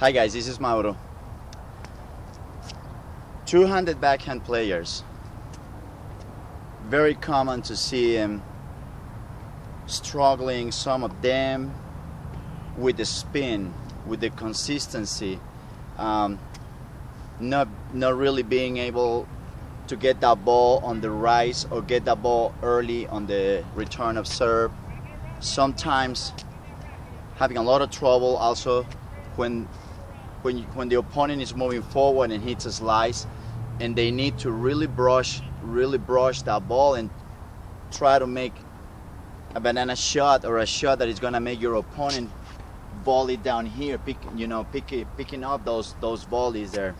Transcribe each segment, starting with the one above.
Hi guys, this is Mauro. Two-handed backhand players. Very common to see them struggling, some of them with the spin, with the consistency, not really being able to get that ball on the rise or get that ball early on the return of serve. Sometimes having a lot of trouble also when the opponent is moving forward and hits a slice, and they need to really brush that ball and try to make a banana shot or a shot that is going to make your opponent volley down here, picking up those volleys there.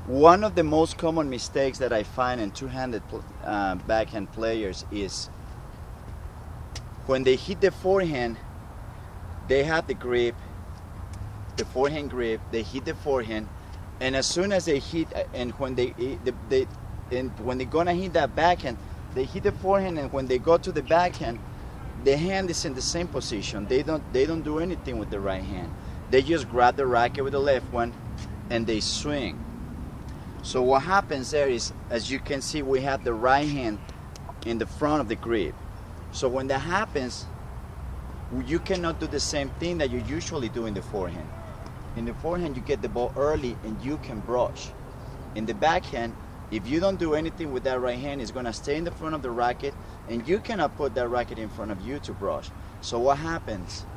One of the most common mistakes that I find in two-handed backhand players is when they hit the forehand, they have the grip, the forehand grip, they hit the forehand, and as soon as they hit, and when when they're gonna hit that backhand, they hit the forehand, and when they go to the backhand, the hand is in the same position. They don't do anything with the right hand. They just grab the racket with the left one and they swing. So what happens there is, as you can see, we have the right hand in the front of the grip. So when that happens, you cannot do the same thing that you usually do in the forehand. In the forehand, you get the ball early and you can brush. In the backhand, if you don't do anything with that right hand, it's gonna stay in the front of the racket and you cannot put that racket in front of you to brush. So what happens?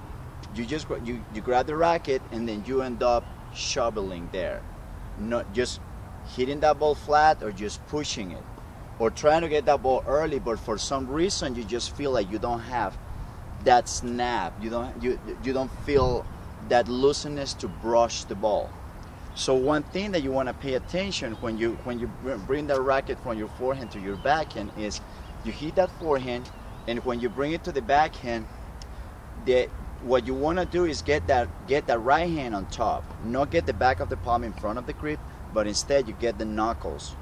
You just you grab the racket and then you end up shoveling there. Not just hitting that ball flat or just pushing it, or trying to get that ball early, but for some reason you just feel like you don't have that snap. You don't feel that looseness to brush the ball. So one thing that you want to pay attention when you bring that racket from your forehand to your backhand is you hit that forehand, and when you bring it to the backhand, what you want to do is get that right hand on top, not get the back of the palm in front of the grip, but instead you get the knuckles.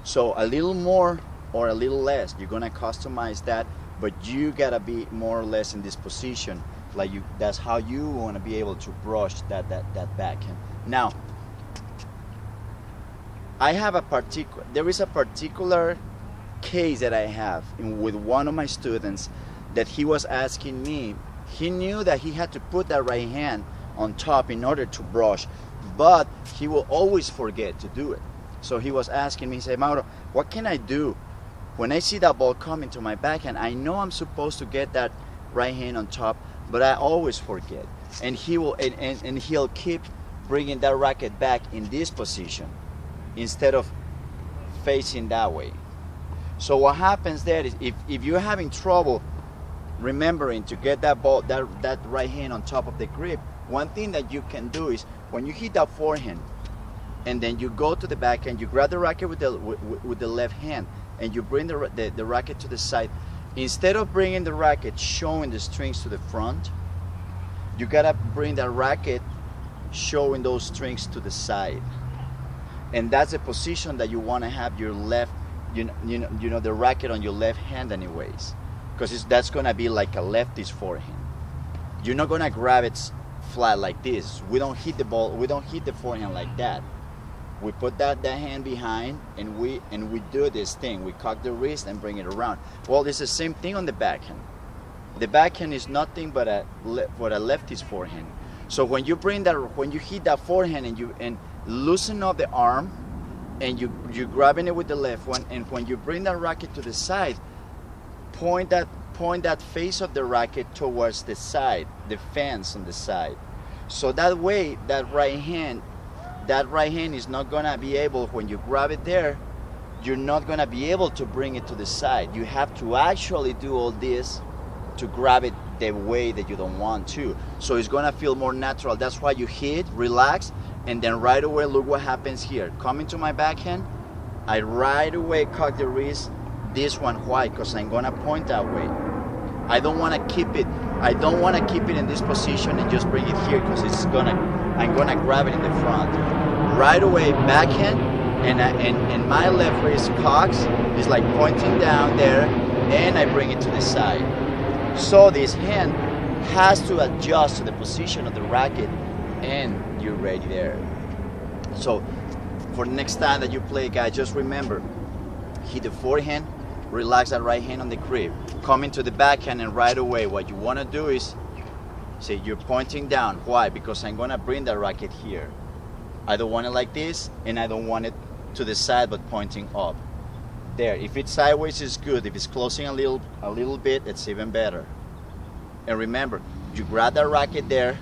So a little more or a little less, you're gonna customize that, but you gotta be more or less in this position. That's how you want to be able to brush that backhand. Now, there is a particular case that I have with one of my students that he was asking me. He knew that he had to put that right hand on top in order to brush, but he will always forget to do it. So he was asking me, he said, Mauro, what can I do when I see that ball coming to my backhand? I know I'm supposed to get that right hand on top, but I always forget. And he'll keep bringing that racket back in this position instead of facing that way. So what happens there is, if you're having trouble remembering to get that ball, that right hand on top of the grip, one thing that you can do is when you hit that forehand and then you go to the backhand, you grab the racket with the left hand and you bring the racket to the side. Instead of bringing the racket showing the strings to the front, you gotta bring that racket showing those strings to the side. And that's the position that you want to have your left, you know the racket on your left hand anyways, because that's gonna be like a lefty's forehand. You're not gonna grab it flat like this. We don't hit the ball, we don't hit the forehand like that. We put that hand behind and we do this thing. We cock the wrist and bring it around. Well, it's the same thing on the backhand. The backhand is nothing but a lefty's forehand. So when you hit that forehand and loosen up the arm and you're grabbing it with the left one, and when you bring that racket to the side, point that face of the racket towards the side, the fence on the side. So that way, that right hand is not gonna be able, when you grab it there, you're not gonna be able to bring it to the side. You have to actually do all this to grab it the way that you don't want to. So it's gonna feel more natural. That's why you hit, relax, and then right away, look what happens here. Coming to my backhand, I right away cock the wrist. This one, why? Because I'm gonna point that way. I don't want to keep it. I don't want to keep it in this position and just bring it here, because I'm gonna grab it in the front. Right away, backhand, and my left wrist cocks is like pointing down there, and I bring it to the side. So this hand has to adjust to the position of the racket, and you're ready there. So for the next time that you play, guys, just remember, hit the forehand, relax that right hand on the grip, come into the backhand, and right away what you want to do is, say, you're pointing down. Why? Because I'm going to bring the racket here. I don't want it like this, and I don't want it to the side but pointing up. There, if it's sideways, it's good. If it's closing a little bit, it's even better. And remember, you grab that racket there,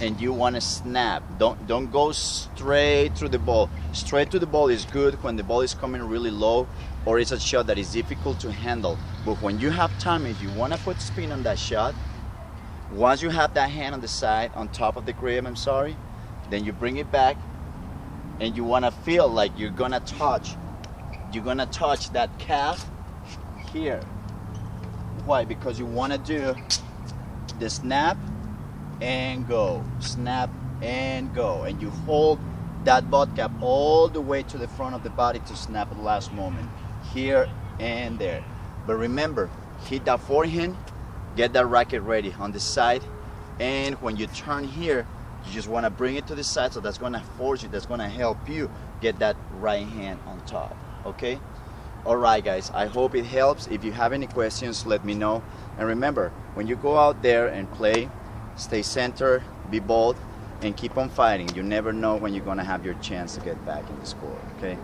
and you want to snap. Don't go straight through the ball. Straight to the ball is good when the ball is coming really low, or it's a shot that is difficult to handle. But when you have time, if you want to put spin on that shot, once you have that hand on the side, on top of the grip, then you bring it back, and you want to feel like you're gonna touch that calf here. Why? Because you want to do the snap and go, snap and go, and you hold that butt cap all the way to the front of the body to snap at the last moment, here and there. But remember, hit that forehand, get that racket ready on the side, and when you turn here, you just want to bring it to the side, so that's going to force you, that's going to help you get that right hand on top. Okay? Alright guys, I hope it helps. If you have any questions, let me know. And remember, when you go out there and play, stay centered, be bold, and keep on fighting. You never know when you're going to have your chance to get back in the score. Okay?